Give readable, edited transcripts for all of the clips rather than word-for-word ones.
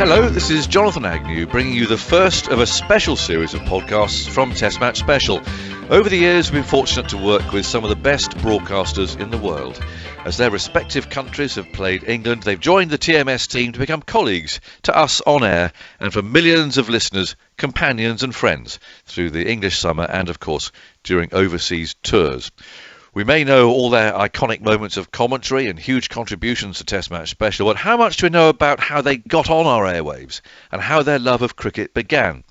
Hello, this is Jonathan Agnew bringing you the first of a special series of podcasts from Test Match Special. Over the years, we've been fortunate to work with some of the best broadcasters in the world. As their respective countries have played England, they've joined the TMS team to become colleagues to us on air and for millions of listeners, companions and friends through the English summer and, of course, during overseas tours. We may know all their iconic moments of commentary and huge contributions to Test Match Special, but how much do we know about how they got on our airwaves and how their love of cricket began?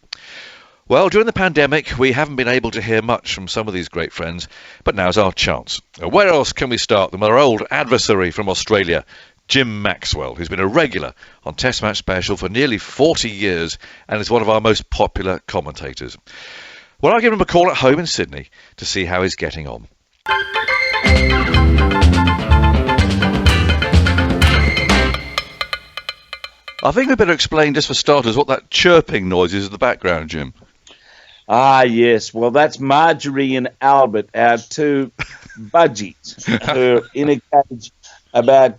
Well, during the pandemic, we haven't been able to hear much from some of these great friends, but now's our chance. Where else can we start than with our old adversary from Australia, Jim Maxwell, who's been a regular on Test Match Special for nearly 40 years and is one of our most popular commentators. Well, I'll give him a call at home in Sydney to see how he's getting on. I think we better explain, just for starters, what that chirping noise is in the background, Jim. Ah, yes. Well, that's Marjorie and Albert, our two budgies, who are in a cage about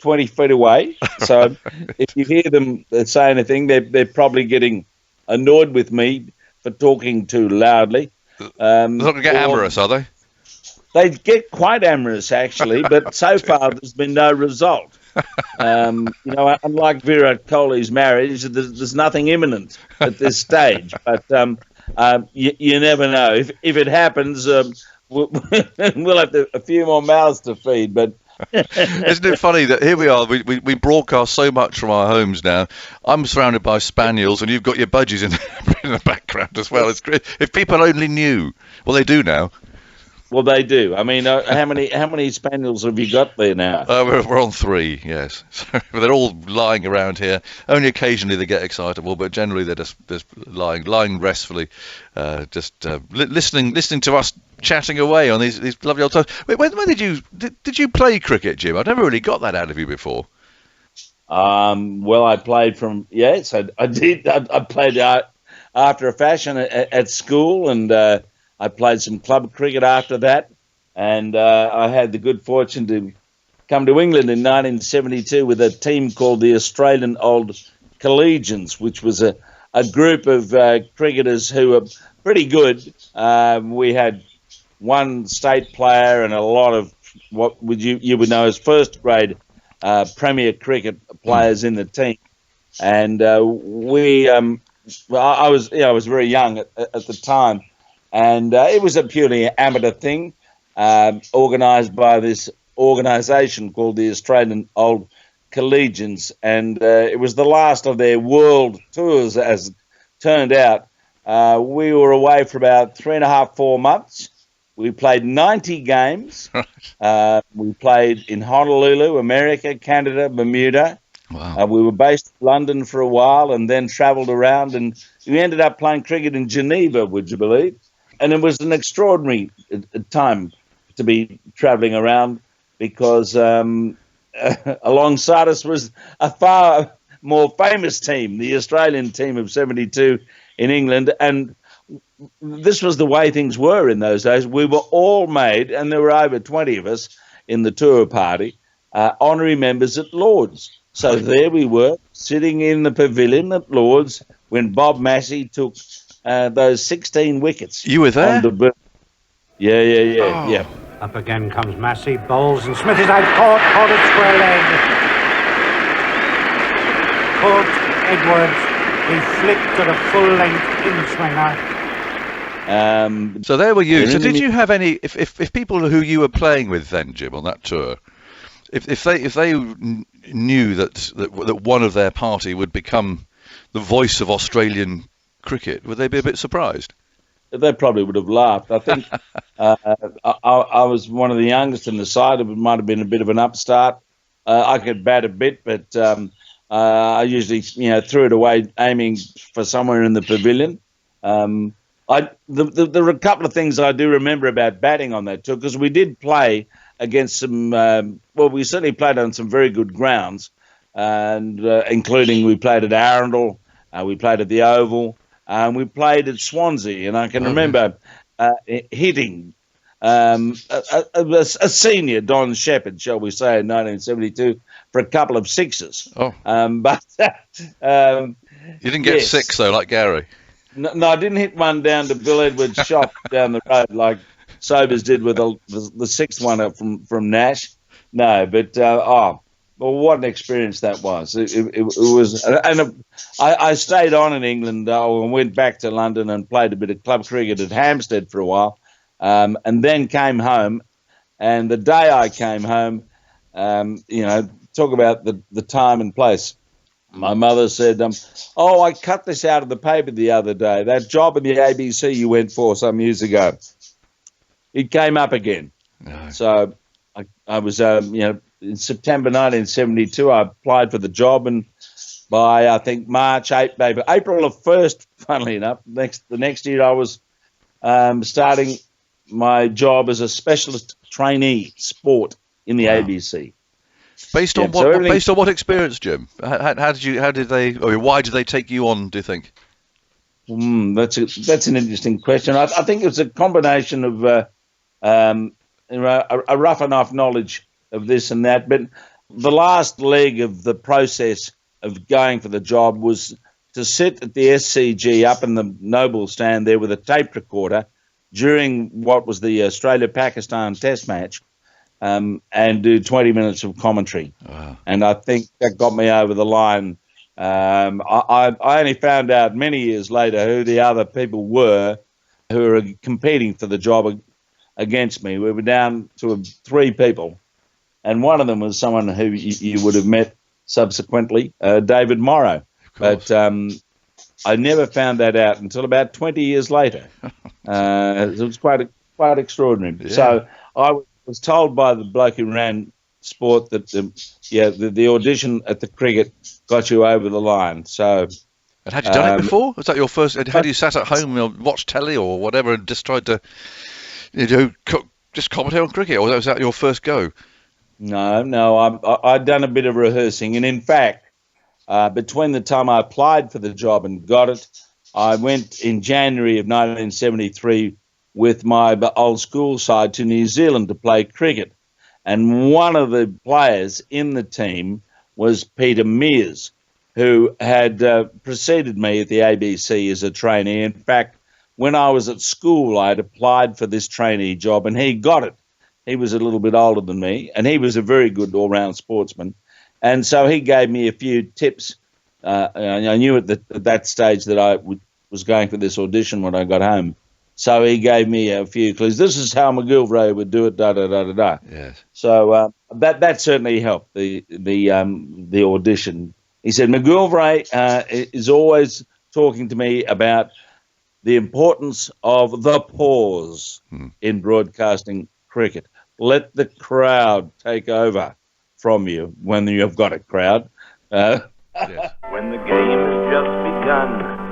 20 feet away. So if you hear them say anything, they're probably getting annoyed with me for talking too loudly. They're not going to get amorous, are they? They get quite amorous, actually, but so far there's been no result. Unlike Virat Kohli's marriage, there's nothing imminent at this stage. But you never know. If it happens, we'll have a few more mouths to feed. But isn't it funny that here we are, we broadcast so much from our homes now. I'm surrounded by spaniels and you've got your budgies in the background as well. It's great. If people only knew. Well, they do now. Well, they do. I mean, how many spaniels have you got there now? We're on 3, yes. So they're all lying around here. Only occasionally they get excitable, but generally they're just lying restfully, listening to us chatting away on these lovely old times. Wait, when did you play cricket, Jim? I've never really got that out of you before. Well, I played I did. I played after a fashion at school, and I played some club cricket after that, and I had the good fortune to come to England in 1972 with a team called the Australian Old Collegians, which was a group of cricketers who were pretty good. We had one state player and a lot of what you would know as first grade Premier cricket players in the team, and I was very young at the time. And it was a purely amateur thing, organised by this organisation called the Australian Old Collegians. And it was the last of their world tours, as it turned out. We were away for about 3.5, 4 months. We played 90 games. We played in Honolulu, America, Canada, Bermuda. Wow. We were based in London for a while and then travelled around. And we ended up playing cricket in Geneva, would you believe? And it was an extraordinary time to be travelling around because alongside us was a far more famous team, the Australian team of 72 in England. And this was the way things were in those days. We were all made, and there were over 20 of us in the tour party, honorary members at Lord's. So there we were, sitting in the pavilion at Lord's when Bob Massey took those 16 wickets. You were there? Yeah. Up again comes Massey, bowls, and Smith is out, caught at square leg. Caught Edwards, he flicked at a full-length in-swinger. So there were you. So did you have any, if people who you were playing with then, Jim, on that tour, if they knew that one of their party would become the voice of Australian cricket, would they be a bit surprised? They probably would have laughed. I think I was one of the youngest in the side. It might have been a bit of an upstart. I could bat a bit, but I usually threw it away aiming for somewhere in the pavilion. There were a couple of things I do remember about batting on that tour, because we did play against some we certainly played on some very good grounds, and including we played at Arundel, we played at the Oval, we played at Swansea, and I can remember hitting a senior Don Shepherd, shall we say, in 1972 for a couple of sixes. Oh. But You didn't get yes. 6, though, like Gary. No, I didn't hit one down to Bill Edwards' shop down the road like Sobers did with the sixth one up from Nash. No, but well, what an experience that was! It was, and I stayed on in England and went back to London and played a bit of club cricket at Hampstead for a while, and then came home. And the day I came home, talk about the time and place. My mother said, "Oh, I cut this out of the paper the other day. That job in the ABC you went for some years ago, it came up again." No. So I was, in September 1972, I applied for the job, and by I think April of 1st, funnily enough, the next year I was starting my job as a specialist trainee sport in the ABC. Based on what experience, Jim? Why did they take you on, do you think? That's an interesting question. I think it was a combination of a rough enough knowledge of this and that, but the last leg of the process of going for the job was to sit at the SCG up in the Noble stand there with a tape recorder during what was the Australia-Pakistan Test match, and do 20 minutes of commentary. Wow. And I think that got me over the line. I only found out many years later who the other people were who were competing for the job against me. We were down to 3 people, and one of them was someone who you would have met subsequently, David Morrow. But I never found that out until about 20 years later. It was quite extraordinary. Yeah. So I was told by the bloke who ran sport that the audition at the cricket got you over the line. So, and had you done it before? Was that your first? Had you sat at home and watched telly or whatever and just tried to just commentate on cricket, or was that your first go? No, I'd done a bit of rehearsing, and in fact, between the time I applied for the job and got it, I went in January of 1973 with my old school side to New Zealand to play cricket. And one of the players in the team was Peter Mears, who had preceded me at the ABC as a trainee. In fact, when I was at school, I had applied for this trainee job, and he got it. He was a little bit older than me, and he was a very good all-round sportsman. And so he gave me a few tips. I knew at that stage that I was going for this audition when I got home. So he gave me a few clues. This is how McGilvray would do it, da-da-da-da-da. Yes. So that certainly helped, the audition. He said, McGilvray is always talking to me about the importance of the pause in broadcasting cricket. Let the crowd take over from you when you've got a crowd. Yes. When the game has just begun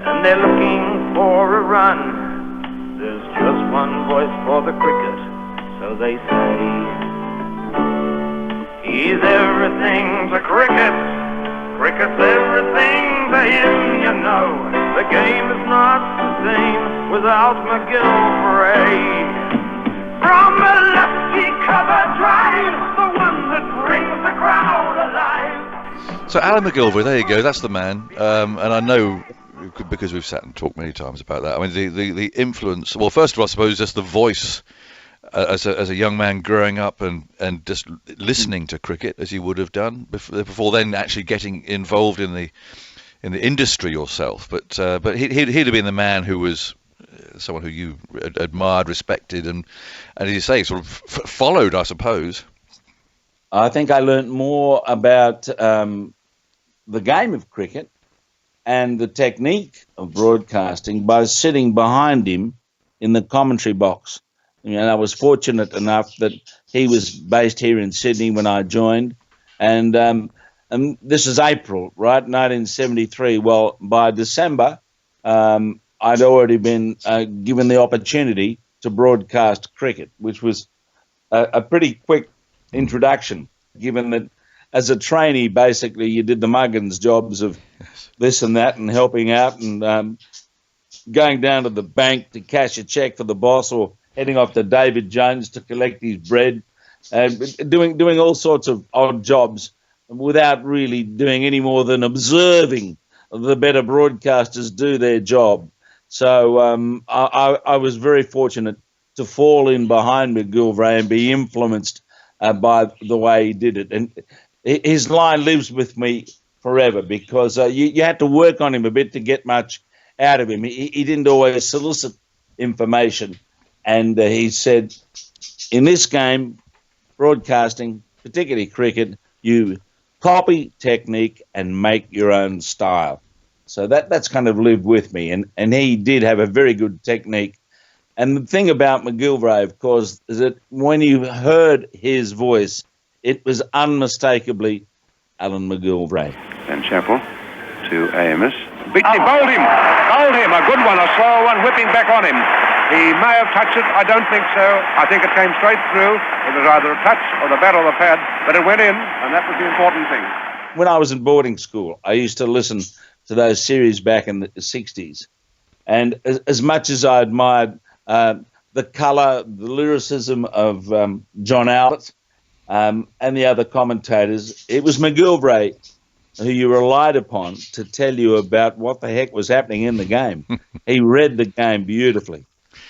and they're looking for a run, there's just one voice for the cricket, so they say. He's everything to cricket, cricket's everything to him, you know. The game is not the same without McGilvray. From a lefty cover drive, the one that brings the crowd alive. So Alan McGilvray, there you go, that's the man. And I know, because we've sat and talked many times about that, I mean, the influence, well, first of all, I suppose just the voice as a young man growing up and just listening to cricket as you would have done before then actually getting involved in the industry yourself. But he'd have been the man who was someone who you admired, respected, and as you say, sort of followed, I suppose. I think I learned more about the game of cricket and the technique of broadcasting by sitting behind him in the commentary box. I was fortunate enough that he was based here in Sydney when I joined, and this is April, right, 1973. Well, by December, I'd already been given the opportunity to broadcast cricket, which was a pretty quick introduction, given that as a trainee, basically, you did the Muggins jobs of this and that and helping out and going down to the bank to cash a cheque for the boss or heading off to David Jones to collect his bread, doing all sorts of odd jobs without really doing any more than observing the better broadcasters do their job. So I was very fortunate to fall in behind McGilvray and be influenced by the way he did it. And his line lives with me forever because you had to work on him a bit to get much out of him. He didn't always solicit information. And he said, in this game, broadcasting, particularly cricket, you copy technique and make your own style. So that's kind of lived with me. And he did have a very good technique. And the thing about McGilvray, of course, is that when you heard his voice, it was unmistakably Alan McGilvray. Then Chappell to Amos. He bowled him. A good one, a slow one, whipping back on him. He may have touched it. I don't think so. I think it came straight through. It was either a touch or the bat or the pad, but it went in, and that was the important thing. When I was in boarding school, I used to listen to those series back in the 60s. And as much as I admired the colour, the lyricism of John Albert and the other commentators, it was McGilvray who you relied upon to tell you about what the heck was happening in the game. He read the game beautifully.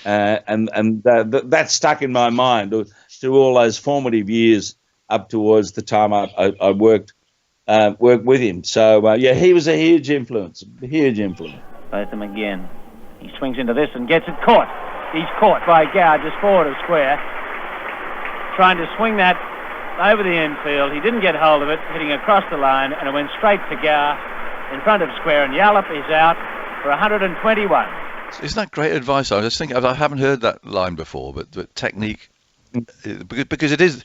That stuck in my mind through all those formative years up towards the time I worked with him. So, he was a huge influence, Botham again. He swings into this and gets it caught. He's caught by Gow just forward of square. Trying to swing that over the infield. He didn't get hold of it, hitting across the line, and it went straight to Gow in front of square, and Yallop is out for 121. Isn't that great advice? I was just thinking, I haven't heard that line before, but technique, because it is,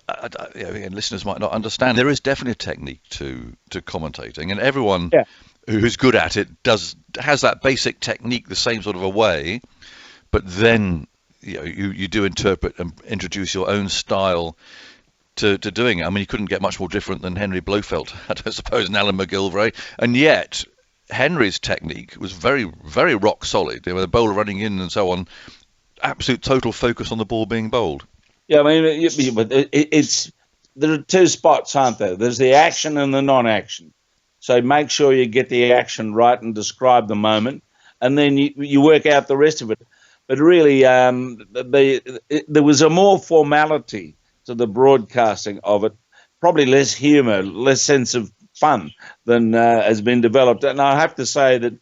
again, listeners might not understand, there is definitely a technique to commentating, and everyone who's good at it has that basic technique the same sort of a way, but then you do interpret and introduce your own style to doing it. I mean, you couldn't get much more different than Henry Blofeld, I suppose, and Alan McGilvray, and yet Henry's technique was very, very rock solid. The bowler running in and so on, absolute total focus on the ball being bowled. Yeah, I mean, there are two spots, aren't there? There's the action and the non-action. So make sure you get the action right and describe the moment, and then you work out the rest of it. But really, there was a more formality to the broadcasting of it, probably less humour, less sense of fun than has been developed. And I have to say that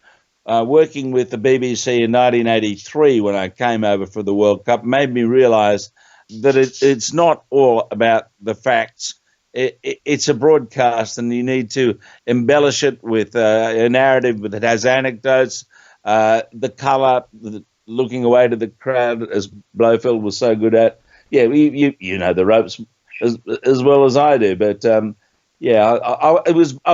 working with the BBC in 1983 when I came over for the World Cup made me realise that it's not all about the facts. It's a broadcast, and you need to embellish it with a narrative that has anecdotes, the colour, looking away to the crowd, as Blofeld was so good at. Yeah, you know the ropes as well as I do, but I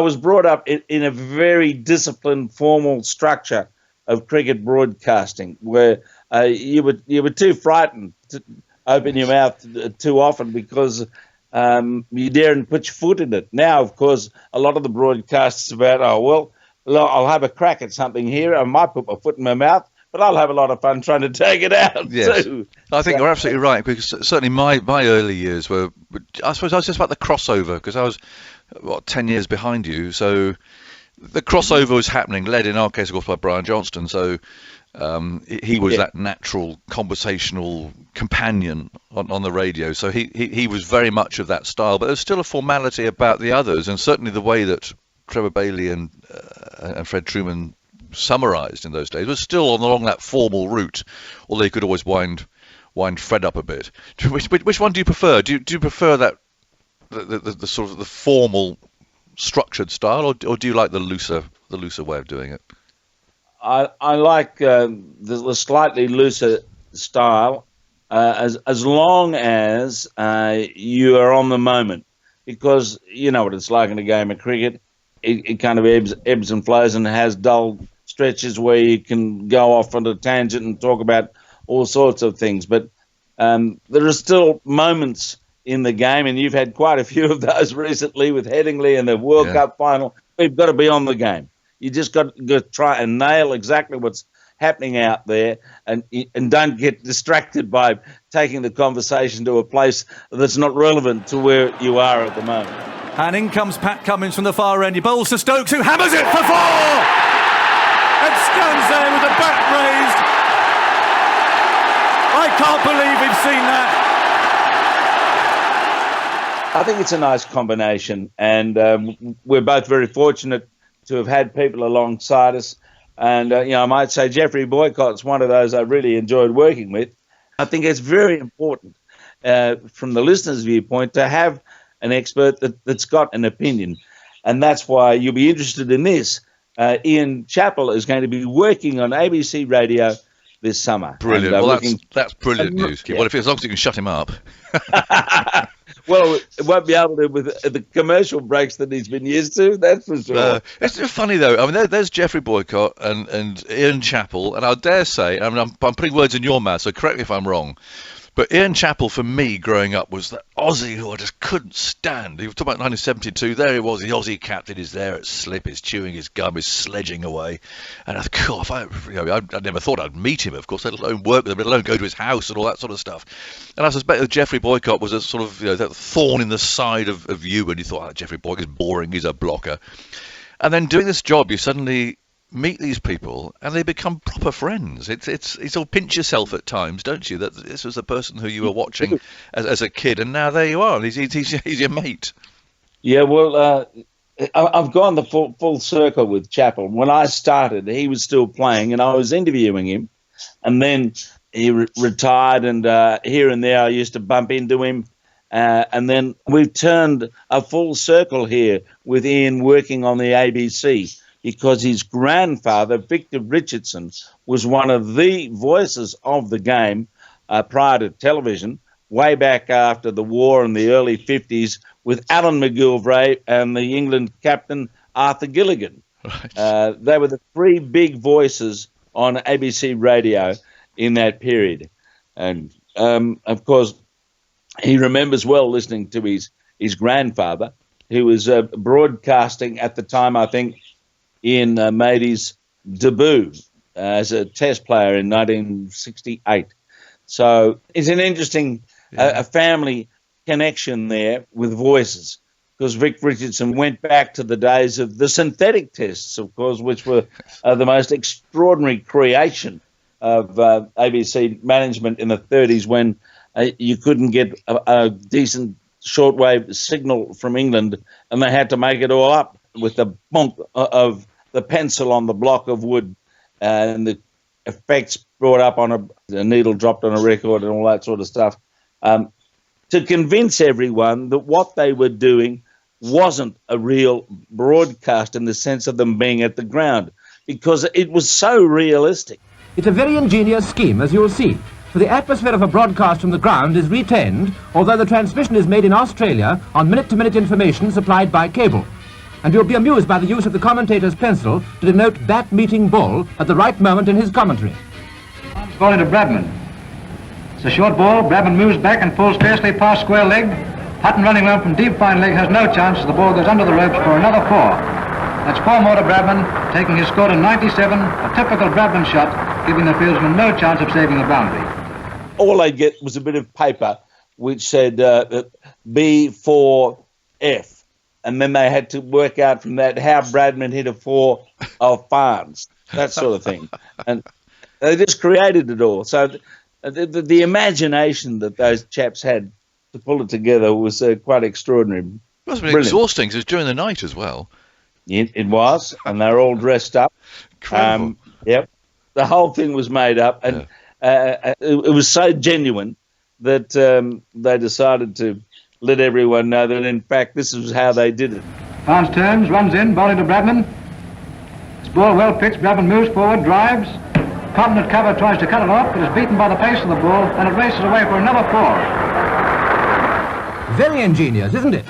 was brought up in a very disciplined, formal structure of cricket broadcasting, where you were too frightened to open your mouth too often because you daren't put your foot in it. Now, of course, a lot of the broadcasts about, I'll have a crack at something here. I might put my foot in my mouth, but I'll have a lot of fun trying to take it out too. I think you're absolutely right, because certainly my early years were, I suppose I was just about the crossover, because I was, 10 years behind you, so the crossover was happening, led in our case, of course, by Brian Johnston, so he was that natural conversational companion on the radio, so he was very much of that style, but there's still a formality about the others, and certainly the way that Trevor Bailey and Fred Truman summarised in those days was still along that formal route, although you could always wind Fred up a bit. Which one do you prefer? Do you prefer that the sort of the formal, structured style, or do you like the looser way of doing it? I like the slightly looser style, as long as you are on the moment, because you know what it's like in a game of cricket. It kind of ebbs and flows, and has dull stretches where you can go off on a tangent and talk about all sorts of things. But there are still moments in the game, and you've had quite a few of those recently with Headingley and the World Cup final. We've got to be on the game. You just got to try and nail exactly what's happening out there, and don't get distracted by taking the conversation to a place that's not relevant to where you are at the moment. And in comes Pat Cummins from the far end. He bowls to Stokes, who hammers it for 4! And stands there with the bat raised. I can't believe we've seen that. I think it's a nice combination, and we're both very fortunate to have had people alongside us. And, I might say Jeffrey Boycott's one of those I really enjoyed working with. I think it's very important from the listener's viewpoint to have an expert that's got an opinion. And that's why you'll be interested in this. Ian Chappell is going to be working on ABC Radio this summer. Brilliant. Well, that's brilliant news. Yeah. Well, as long as you can shut him up. Well, it won't be able to with the commercial breaks that he's been used to, that's for sure. It's funny, though. I mean, there's Jeffrey Boycott and Ian Chappell, and I dare say, I mean, I'm putting words in your mouth, so correct me if I'm wrong, but Ian Chappell, for me, growing up, was the Aussie who I just couldn't stand. You were talking about 1972, there he was, the Aussie captain, he's there at slip, he's chewing his gum, he's sledging away. And I thought, I never thought I'd meet him, of course, let alone work with him, let alone go to his house and all that sort of stuff. And I suspect that Jeffrey Boycott was a sort of, that thorn in the side of you, and you thought, Jeffrey Boycott's boring, he's a blocker. And then doing this job, you suddenly meet these people and they become proper friends. It's all pinch yourself at times, don't you, that this was the person who you were watching as a kid, and now there you are, and he's your mate. Yeah, well, I've gone the full circle with Chappell. When I started, he was still playing, and I was interviewing him, and then he retired, and here and there I used to bump into him, and then we've turned a full circle here with Ian working on the ABC, because his grandfather, Victor Richardson, was one of the voices of the game prior to television, way back after the war in the early 50s, with Alan McGilvray and the England captain Arthur Gilligan. Right. They were the three big voices on ABC Radio in that period. And, of course, he remembers well listening to his grandfather, who was broadcasting at the time, I think, Ian made his debut as a test player in 1968. So it's an interesting a family connection there with voices, because Vic Richardson went back to the days of the synthetic tests, of course, which were the most extraordinary creation of ABC management in the 30s, when you couldn't get a decent shortwave signal from England, and they had to make it all up with the bump of the pencil on the block of wood and the effects brought up on a needle dropped on a record and all that sort of stuff, to convince everyone that what they were doing wasn't a real broadcast in the sense of them being at the ground, because it was so realistic. It's a very ingenious scheme, as you'll see, for the atmosphere of a broadcast from the ground is retained, although the transmission is made in Australia on minute-to-minute information supplied by cable. And you'll be amused by the use of the commentator's pencil to denote bat meeting ball at the right moment in his commentary. Ball into Bradman. It's a short ball. Bradman moves back and pulls fiercely past square leg. Hutton running round from deep fine leg has no chance. The ball goes under the ropes for another 4. That's 4 more to Bradman, taking his score to 97. A typical Bradman shot, giving the fieldsman no chance of saving a boundary. All they'd get was a bit of paper which said B4F. And then they had to work out from that how Bradman hit a 4 of Farnes, that sort of thing. And they just created it all. So the imagination that those chaps had to pull it together was quite extraordinary. It must have been exhausting, because it was during the night as well. It was, and they were all dressed up. Yep. The whole thing was made up, and it was so genuine that they decided to let everyone know that, in fact, this is how they did it. Barnes turns, runs in, ball into Bradman. It's ball well pitched. Bradman moves forward, drives. Cotton at cover tries to cut it off, but is beaten by the pace of the ball, and it races away for another 4. Very ingenious, isn't it?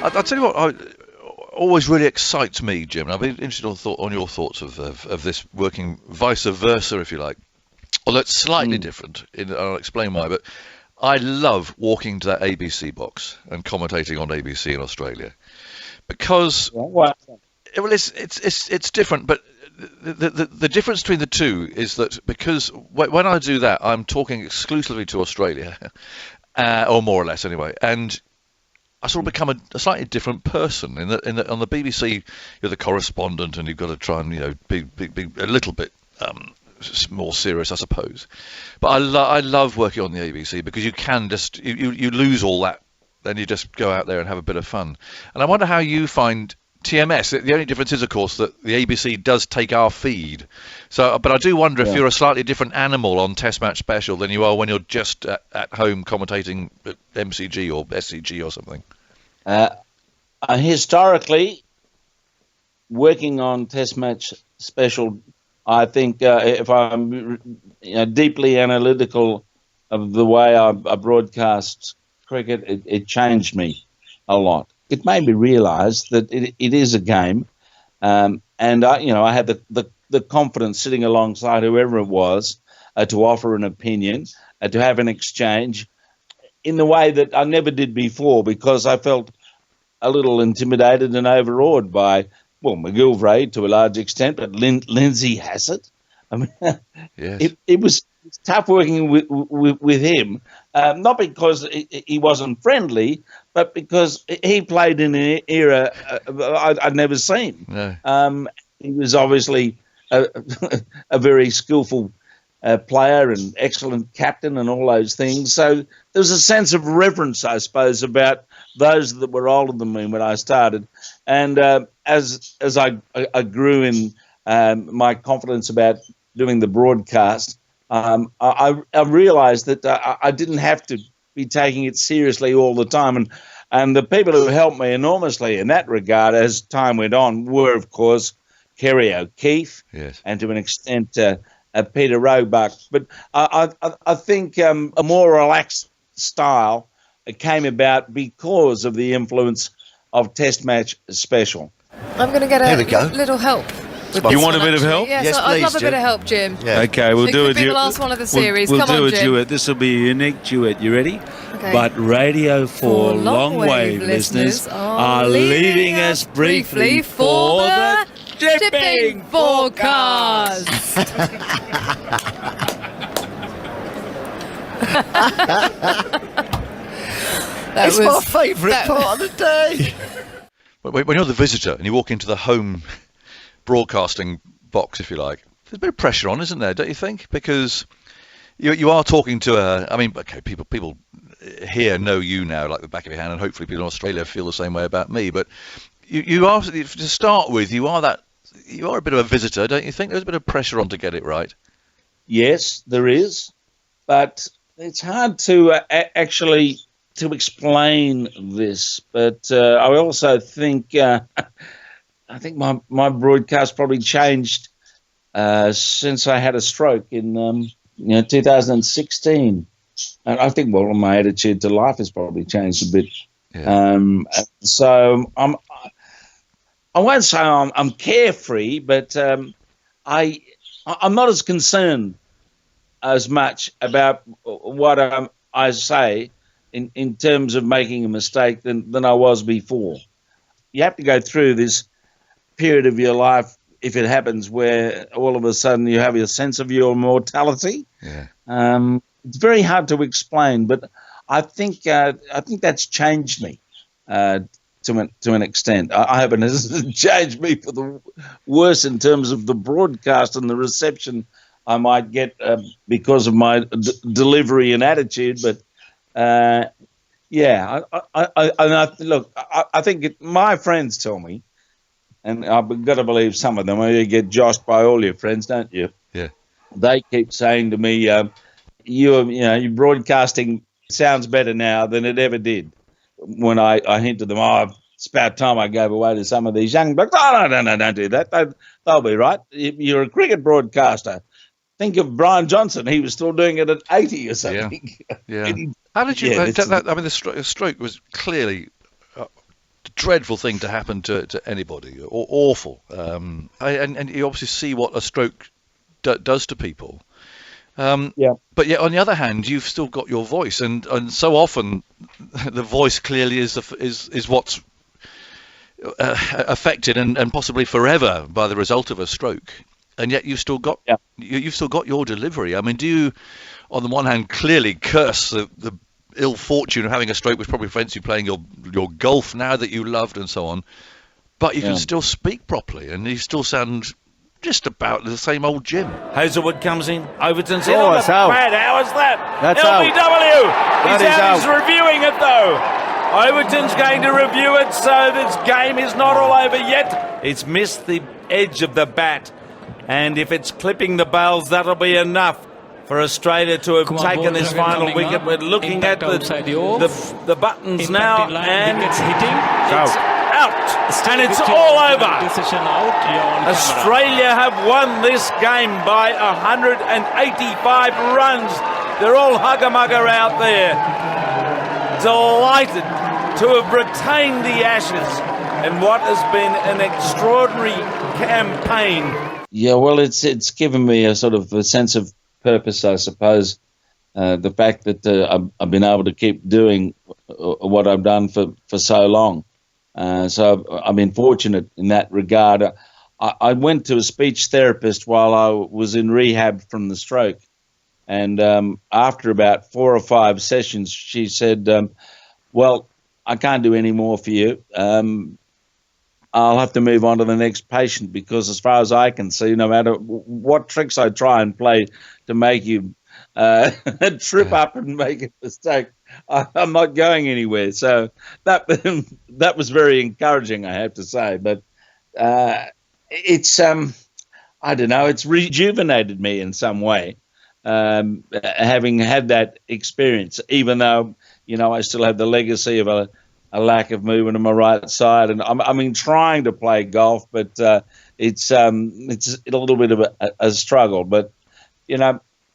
I'll tell you what always really excites me, Jim, and I'll be interested on your thoughts of this working vice versa, if you like. Although it's slightly different, I'll explain why, but I love walking to that ABC box and commentating on ABC in Australia, because well, it's different. But the difference between the two is that because when I do that, I'm talking exclusively to Australia, or more or less anyway, and I sort of become a slightly different person. On the BBC, you're the correspondent, and you've got to try and be a little bit more serious, I suppose. But I love working on the ABC because you can just you lose all that, then you just go out there and have a bit of fun. And I wonder how you find TMS. The only difference is, of course, that the ABC does take our feed. So, but I do wonder if you're a slightly different animal on Test Match Special than you are when you're just at home commentating at MCG or SCG or something. Historically, working on Test Match Special, I think if I'm deeply analytical of the way I broadcast cricket, it changed me a lot. It made me realise that it is a game, and I had the confidence sitting alongside whoever it was to offer an opinion, to have an exchange in the way that I never did before, because I felt a little intimidated and overawed by, well, McGilvray to a large extent, but Lindsay Hassett. I mean, yes. it was tough working with him, not because he wasn't friendly, but because he played in an era I'd never seen. No. He was obviously a very skillful player and excellent captain and all those things. So there was a sense of reverence, I suppose, about those that were older than me when I started. And as I grew in my confidence about doing the broadcast, I realised that I didn't have to be taking it seriously all the time. And the people who helped me enormously in that regard as time went on were, of course, Kerry O'Keefe, yes, and to an extent Peter Roebuck. But I think a more relaxed style came about because of the influence of Test Match Special. I'm going to get a little help. You want a bit of help? Yes, Yes, I'd please, love a Jim. bit of help, Jim. Yeah. Okay, we'll do a duet. It could be the last one of the series. We'll Come do on, a Jim. duet. This will be a unique duet. You ready? Okay. But radio for long wave listeners are leaving us briefly for the shipping forecast. It's my favourite part of the day. When you're the visitor and you walk into the home broadcasting box, if you like, there's a bit of pressure on, isn't there, don't you think? Because you are talking to people here know you now like the back of your hand, and hopefully people in Australia feel the same way about me. But you are, to start with, you are a bit of a visitor, don't you think? There's a bit of pressure on to get it right. Yes, there is, but it's hard to actually to explain this. But I also think I think my broadcast probably changed since I had a stroke in 2016, and I think my attitude to life has probably changed a bit. Yeah. So I won't say I'm carefree, but I'm not as concerned as much about what I say in terms of making a mistake than I was before. You have to go through this period of your life, if it happens, where all of a sudden you have a sense of your mortality. Yeah. It's very hard to explain, but I think that's changed me to an extent. I hope it hasn't changed me for the worse in terms of the broadcast and the reception I might get because of my delivery and attitude. But I think my friends tell me, and I've got to believe some of them. You get joshed by all your friends, don't you? Yeah. They keep saying to me, your broadcasting sounds better now than it ever did. When I hint to them, it's about time I gave away to some of these young blokes. Oh, no, don't do that. They'll be right. You're a cricket broadcaster. Think of Brian Johnson. He was still doing it at 80 or something. Yeah. How did you... the stroke was clearly a dreadful thing to happen to anybody. Awful. And you obviously see what a stroke does to people. But yet, on the other hand, you've still got your voice, and so often the voice clearly is what's affected and possibly forever by the result of a stroke. and yet you've still got you've still got your delivery. I mean, do you, on the one hand, clearly curse the ill fortune of having a stroke, which probably prevents you playing your golf now that you loved and so on, but you can still speak properly and you still sound just about the same old Jim. Hazelwood comes in. Overton's in. Oh, it's out. How is that? That's LBW. out. He's reviewing it though. Overton's going to review it, so this game is not all over yet. It's missed the edge of the bat, and if it's clipping the bails, that'll be enough for Australia to have taken this final wicket. We're looking at the buttons now, and it's out, and it's all over. Australia have won this game by 185 runs. They're all hugger-mugger out there, delighted to have retained the Ashes and what has been an extraordinary campaign. Yeah, well, it's given me a sort of a sense of purpose, I suppose. The fact that I've been able to keep doing what I've done for so long. So I've been fortunate in that regard. I went to a speech therapist while I was in rehab from the stroke. And after about 4 or 5 sessions, she said, well, I can't do any more for you. I'll have to move on to the next patient because as far as I can see, no matter what tricks I try and play to make you trip up and make a mistake, I'm not going anywhere. So that was very encouraging, I have to say. But it's, I don't know, it's rejuvenated me in some way, having had that experience, even though, I still have the legacy of a lack of movement on my right side, and I'm trying to play golf, but it's a little bit of a struggle. But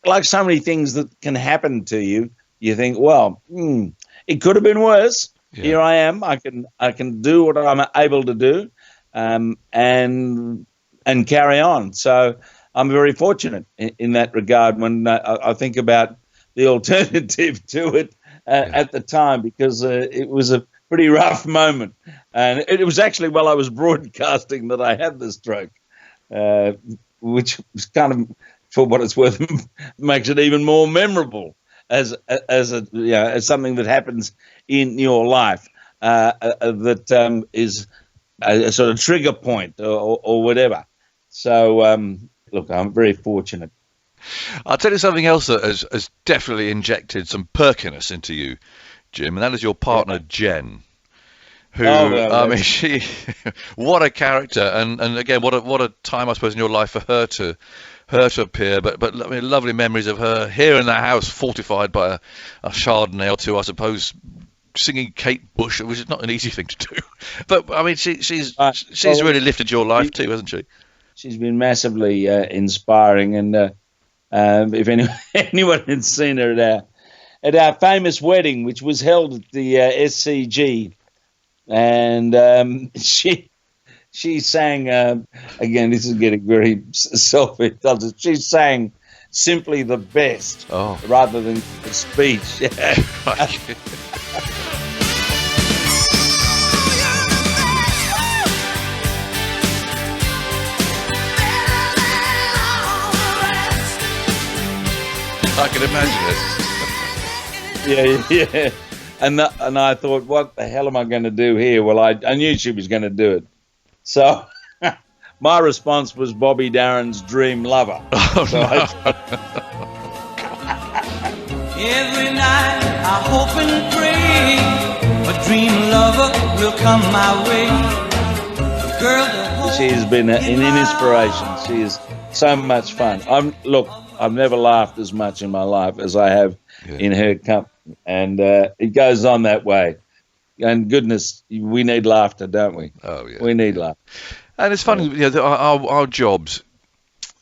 like so many things that can happen to you, you think, well, it could have been worse. Yeah. Here I am. I can do what I'm able to do, and carry on. So I'm very fortunate in that regard when I think about the alternative to it at the time, because it was a pretty rough moment. And it was actually while I was broadcasting that I had the stroke, which was kind of, for what it's worth, makes it even more memorable as something that happens in your life that is a sort of trigger point or whatever. So, look, I'm very fortunate. I'll tell you something else that has definitely injected some perkiness into you, Jim, and that is your partner, Jen, who, I mean, she, what a character, and again, what a time, I suppose, in your life for her to appear, but I mean, lovely memories of her here in the house, fortified by a Chardonnay or two, I suppose, singing Kate Bush, which is not an easy thing to do, but I mean, she's really lifted your life too, hasn't she? She's been massively inspiring, and if anyone had seen her at our famous wedding, which was held at the SCG, and she sang, again, this is getting very self-indulgent, she sang Simply the Best rather than the speech. I can imagine it. Yeah. And I thought, what the hell am I going to do here? Well, I knew she was going to do it. So my response was Bobby Darin's Dream Lover. Every night I hope and pray a dream lover will come my way. She has been an inspiration. She is so much fun. I've never laughed as much in my life as I have in her company, and it goes on that way. And goodness, we need laughter, don't we? Oh yeah, we need laughter. And it's funny, our jobs.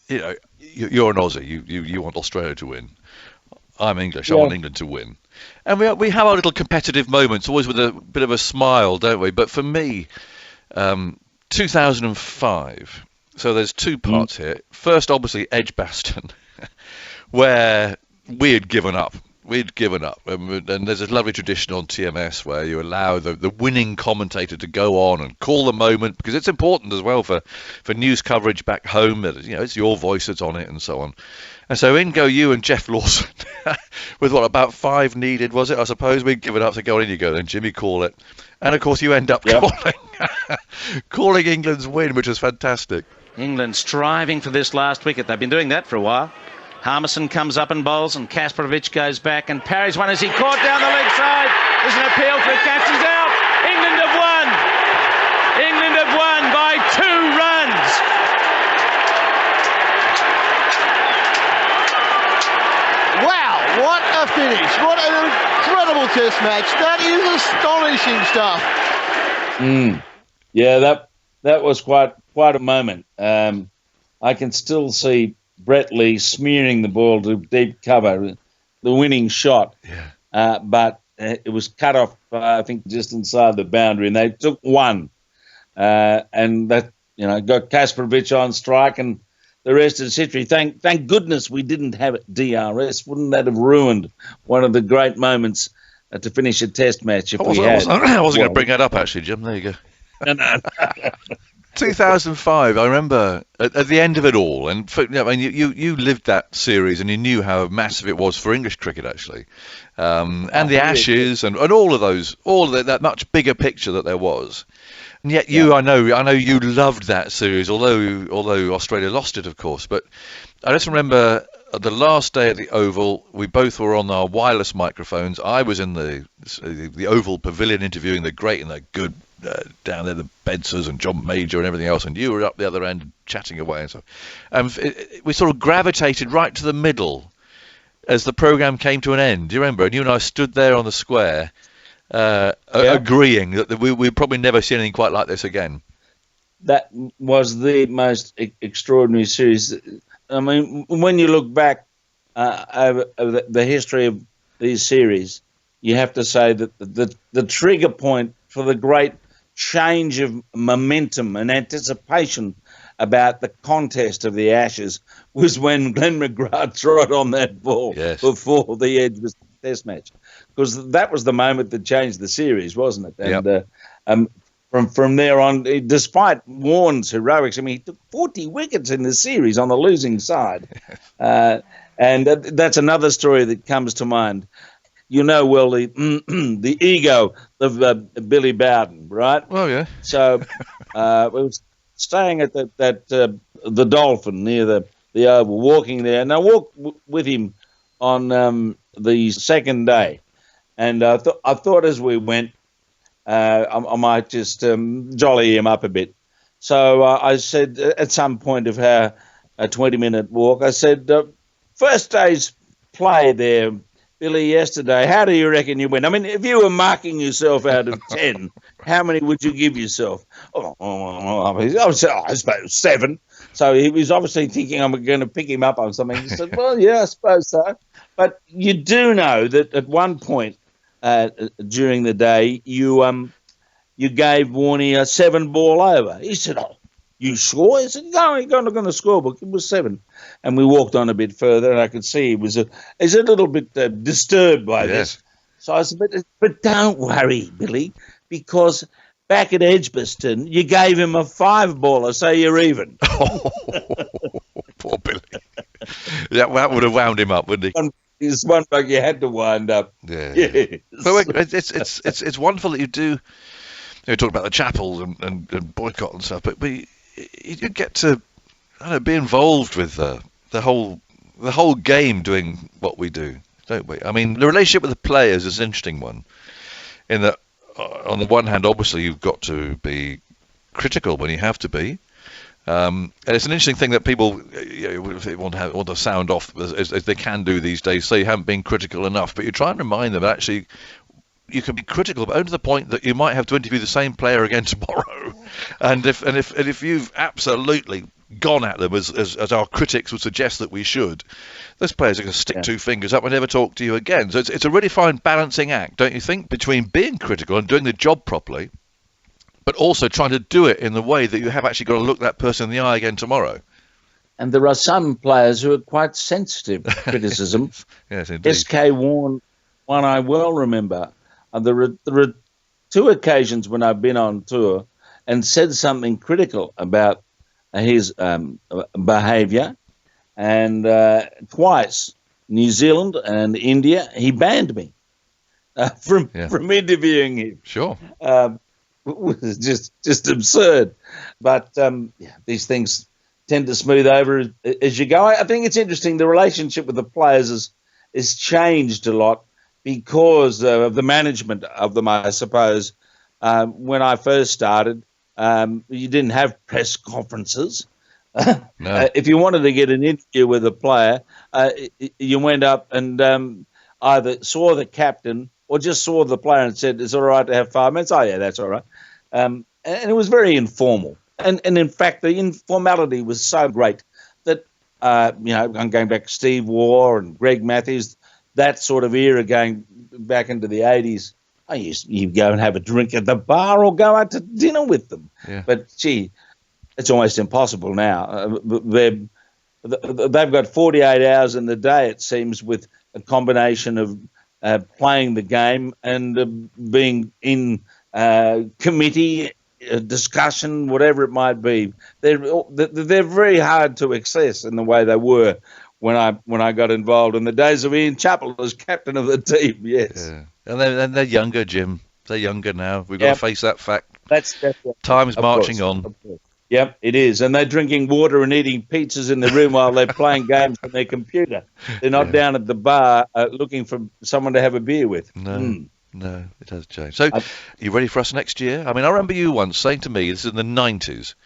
You're an Aussie. You want Australia to win. I'm English. I want England to win. And we have our little competitive moments, always with a bit of a smile, don't we? But for me, 2005. So there's two parts here. First, obviously, Edgbaston, where we had given up. we'd given up. And there's a lovely tradition on TMS where you allow the winning commentator to go on and call the moment, because it's important as well for news coverage back home that, you know, it's your voice that's on it and so on. And so in go you and Jeff Lawson with what, about 5 needed, was it? I suppose we'd given up, so go on, in you go then, Jimmy, call it. And of course you end up calling England's win, which was fantastic. England striving for this last wicket. They've been doing that for a while. Harmison comes up and bowls, and Kasparovich goes back and parries one as he caught down the leg side. There's an appeal for a catch. He's out. England have won. England have won by 2 runs. Wow, what a finish. What an incredible Test match. That is astonishing stuff. Yeah, that was quite a moment. I can still see Brett Lee smearing the ball to deep cover, the winning shot. Yeah. But it was cut off, I think, just inside the boundary, and they took 1. And that, you know, got Kasparovich on strike, and the rest is history. Thank goodness we didn't have DRS. Wouldn't that have ruined one of the great moments to finish a Test match if we had? I wasn't going to bring that up, actually, Jim. There you go. No. 2005, I remember at the end of it all, and you lived that series and you knew how massive it was for English cricket, actually, and the Ashes and all of those, that much bigger picture that there was. And yet I know you loved that series, although Australia lost it, of course. But I just remember the last day at the Oval, we both were on our wireless microphones. I was in the Oval Pavilion interviewing the great and the good down there, the Bedsers and John Major and everything else, and you were up the other end chatting away and stuff. We sort of gravitated right to the middle as the programme came to an end. Do you remember? And you and I stood there on the square agreeing that we'd probably never see anything quite like this again. That was the most extraordinary series. I mean, when you look back over the history of these series, you have to say that the trigger point for the great change of momentum and anticipation about the contest of the Ashes was when Glenn McGrath trod on that ball before the Edgbaston Test match, because that was the moment that changed the series, wasn't it? And from there on, despite Warne's heroics, I mean, he took 40 wickets in the series on the losing side, and that's another story that comes to mind. You know, well, the ego of Billy Bowden, right? Oh, yeah. So we were staying at the Dolphin near the Oval, walking there. And I walked with him on the second day. And I thought as we went, I might just jolly him up a bit. So I said at some point of our 20-minute walk, I said, first day's play there, Billy, yesterday, how do you reckon you win? I mean, if you were marking yourself out of 10, how many would you give yourself? I suppose 7. So he was obviously thinking I'm going to pick him up on something. He said, well, yeah, I suppose so. But you do know that at one point during the day, you gave Warney a 7-ball over. He said, oh, you sure? I said, no, you're not going to score, but it was 7. And we walked on a bit further, and I could see he was a little bit disturbed by this. So I said, but don't worry, Billy, because back at Edgbaston, you gave him a 5-baller, so you're even. Poor Billy. That would have wound him up, wouldn't he? It's one bug you had to wind up. Yeah. Yes. But it's wonderful that you do. You talk about the chapels and boycott and stuff, but you get to be involved with the whole game doing what we do, don't we? I mean, the relationship with the players is an interesting one. In that, on the one hand, obviously you've got to be critical when you have to be, and it's an interesting thing that people if they want to sound off as they can do these days, say you haven't been critical enough, but you try and remind them that actually you can be critical, but only to the point that you might have to interview the same player again tomorrow. And if you've absolutely gone at them as our critics would suggest that we should, those players are going to stick 2 fingers up and never talk to you again. So it's a really fine balancing act, don't you think, between being critical and doing the job properly, but also trying to do it in the way that you have actually got to look that person in the eye again tomorrow. And there are some players who are quite sensitive to criticism. Yes, indeed. SK Warne, one I well remember. There are 2 occasions when I've been on tour and said something critical about his behaviour, and twice, New Zealand and India, he banned me from interviewing him. Sure. It was just absurd. But these things tend to smooth over as you go. I think it's interesting. The relationship with the players is changed a lot because of the management of them, I suppose. When I first started, you didn't have press conferences. No. If you wanted to get an interview with a player, you went up and either saw the captain or just saw the player and said, "It's all right to have 5 minutes?" "Oh, yeah, that's all right." And it was very informal. And in fact, the informality was so great that, I'm going back to Steve Waugh and Greg Matthews, that sort of era going back into the 80s. You go and have a drink at the bar or go out to dinner with them. Yeah. But, gee, it's almost impossible now. They've got 48 hours in the day, it seems, with a combination of playing the game and being in committee, discussion, whatever it might be. They're very hard to access in the way they were when I got involved in the days of Ian Chappell as captain of the team. Yes. Yeah. And they're younger, Jim. They're younger now. We've got to face that fact. That's Time's marching on. Yep, it is. And they're drinking water and eating pizzas in the room while they're playing games on their computer. They're not down at the bar looking for someone to have a beer with. No, it has changed. So, are you ready for us next year? I mean, I remember you once saying to me, this is in the 90s.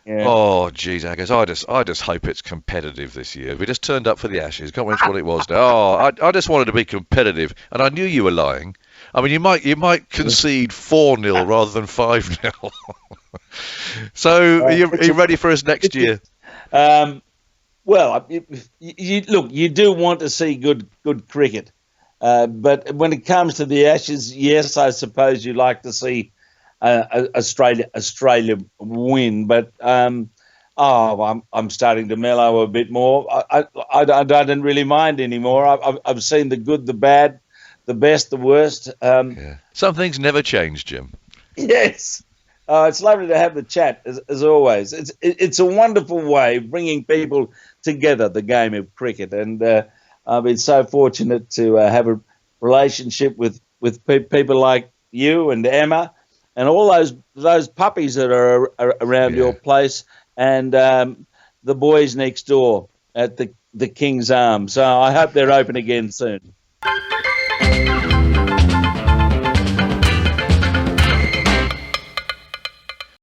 Yeah. Oh, geez, Agus, I just hope it's competitive this year. We just turned up for the Ashes. Can't remember what it was now. Oh, I just wanted to be competitive, and I knew you were lying. I mean, you might concede 4-0 rather than 5-0. So, are you ready for us next year? Well, you do want to see good cricket. But when it comes to the Ashes, yes, I suppose you like to see Australia win. But I'm starting to mellow a bit more. I don't really mind anymore. I've seen the good, the bad, the best, the worst. Some things never change, Jim. Yes. It's lovely to have the chat, as always. It's a wonderful way of bringing people together, the game of cricket. And I've been so fortunate to have a relationship with people like you and Emma and all those puppies that are around your place, and the boys next door at the King's Arms. So I hope they're open again soon.